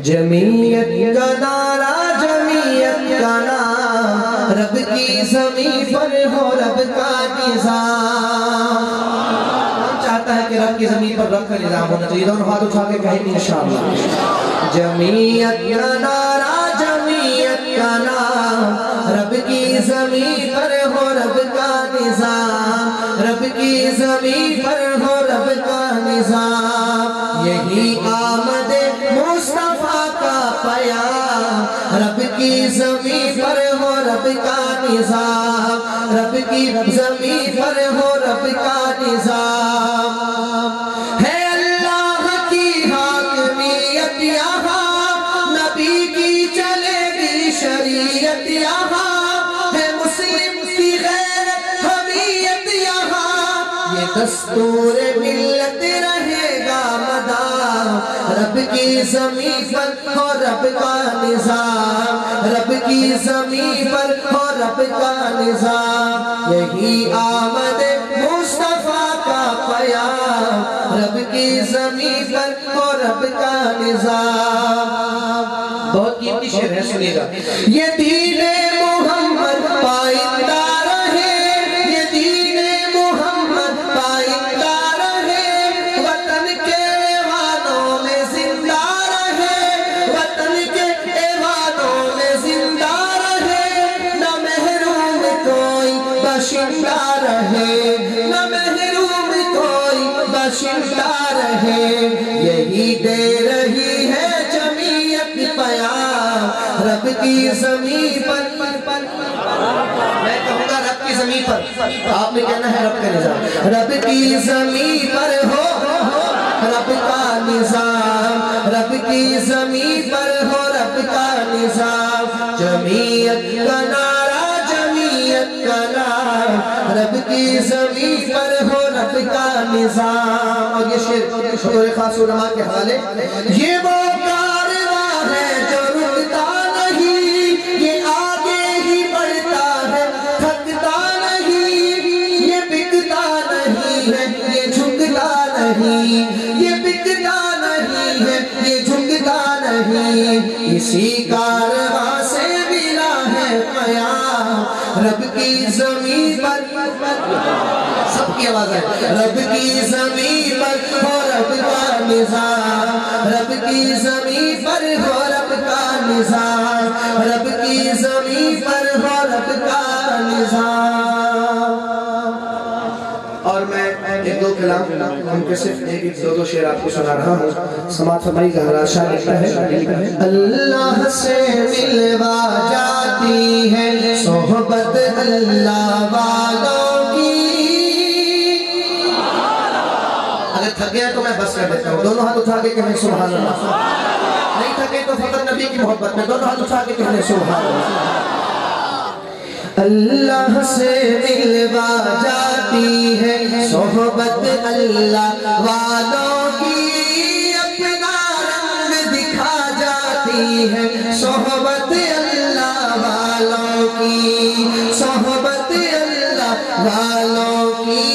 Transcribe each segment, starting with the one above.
جمعیت کا نعرہ جمعیت کا نام رب کی زمین پر ہو رب کا نظام کون چاہتا ہے کہ رب کی زمین پر رب کا نظام ہونا چاہیے دونوں ہاتھ اٹھا کے کہیں انشاءاللہ جمعیت کا نعرہ جمعیت کا نام رب کی زمین پر ہو رب کا نظام رب کی زمین پر ہو رب کا نظام یہی آمد مصطفیٰ کا پیام رب کی زمین پر ہو رب کا نظام رب کی زمین پر ہو رب کا نظام ہے اللہ کی حاکمیت یہاں نبی کی چلے گی شریعت یہاں ہے مسلم کی غیرت حمیت یہاں یہ دستور ملت رہے گا مدام رب کی زمین پر ہو رب کا نظام رب کی زمین پر ہو رب کا نظام یہی آمد مصطفیٰ کا پیام رب کی زمین پر ہو رب کا نظام بہت قیمتی شعر ہے سنیے گا یہ دین محمد پائندہ رہے یہ دین محمد پائندہ رہے وطن کے ایوانوں میں زندہ رہے وطن کے ایوانوں میں زندہ رہے نہ محروم کوئی باشندہ رہے نہ محروم کوئی باشندہ رہے یہی دے رہی ہے جمعیت پیام رب کی زمین پر میں کہوں گا رب کی زمین پر آپ نے کہنا ہے رب کا نظام رب کی زمین پر ہو رب کا نظام رب کی زمین پر ہو رب کا نظام جمعیت کا نعرہ جمعیت کا نام رب کی زمین پر ہو رب کا نظام اور یہ شعر خاص علماء کے حوالے یہ وہ کارواں ہے جو رکتا نہیں یہ آگے ہی بڑھتا ہے تھکتا نہیں یہ بکتا نہیں ہے یہ جھکتا نہیں یہ بکتا نہیں ہے یہ جھکتا نہیں اسی کارواں سے ملا ہے پیام رب کی زمین پر سب کی آواز ہے رب کی زمین پر ہو رب کا نظام رب کی زمین پر ہو رب کا نظام رب کی زمین پر ہو رب کا نظام اور میں ایک دو کلام ہم کے صرف ایک دو شعر آپ کو سنا رہا ہوں سماعت فرمائی کا حضرات شاہ لکھتا ہے اللہ سے ملوا جاتی ہے صحبت اللہ والوں کی اگر تھک گیا تو میں بس کر دیتا ہوں دونوں ہاتھ اٹھا کے کہیں سبحان اللہ نہیں تھکے تو فقط نبی کی محبت میں دونوں ہاتھ اٹھا کے کہیں سبحان اللہ اللہ سے ملوا جاتی ہے صحبت اللہ والوں کی اپنا رنگ دکھا جاتی ہے صحبت اللہ والوں کی صحبت اللہ والوں کی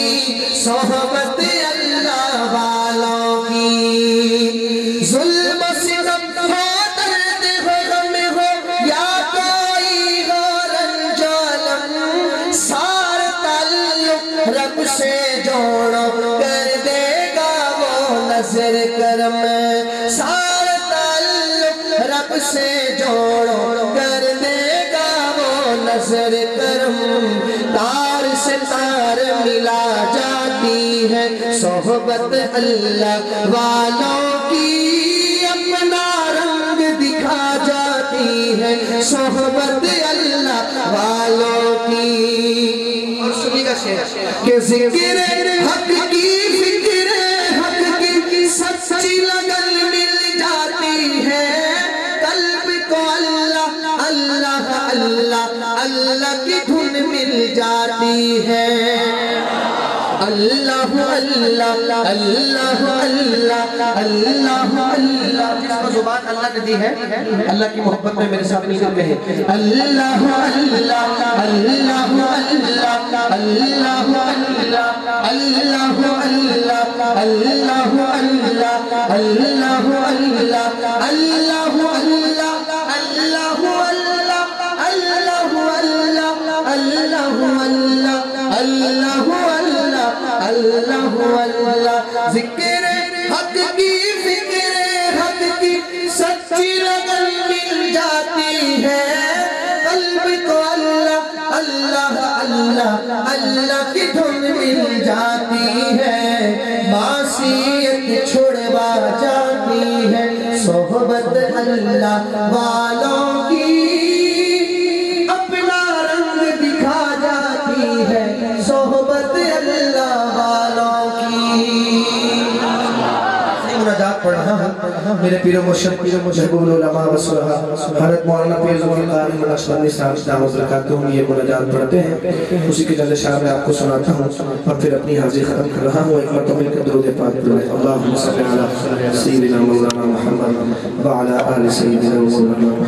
صحبت اللہ والوں کی ظلم ستم ہو درد ہو غم ہو یا کوئی ہو رنج و الم سارا تعلق رب سے جوڑو کر دے گا وہ نظر کرم سارا تعلق رب سے جوڑو کر دے گا وہ نظر کرم تار سے تار ملا جاتی ہے صحبت اللہ والوں کی اپنا رنگ دکھا جاتی ہے صحبت اللہ والوں کی اور سنی کا شعر کہ ذکر حق کی فکر حق کی سچی لگن مل جاتی ہے قلب کو اللہ اللہ اللہ اللہ کی دھن مل جاتی ہے اللہ اللہ اللہ اللہ اللہ اللہ جس کو زبان اللہ نے دی ہے اللہ کی محبت میں میرے ساتھ مل کر کہیں اللہ اللہ اللہ اللہ اللہ اللہ اللہ اللہ اللہ اللہ اللہ صحبت اللہ والوں کی اپنا رنگ دکھا جاتی ہے، صحبت اللہ والوں کی۔ مناجات پڑھ رہا ہوں میرے پیر و مرشد محبوب العلماء وصلحاء حضرت مولانا پیر ذوالفقار نقشبندی صاحب دامت برکاتہم یہ مناجات پڑھتے ہیں، اسی کے جلد شاہ میں آپ کو سناتا ہوں اور پھر اپنی حاضری ختم کر رہا ہوں۔ ایک مرتبہ مل کے درود پاک پڑھیں۔ اللہم صلی علی سیدنا مولانا محمد وعلی آل سیدنا مولانا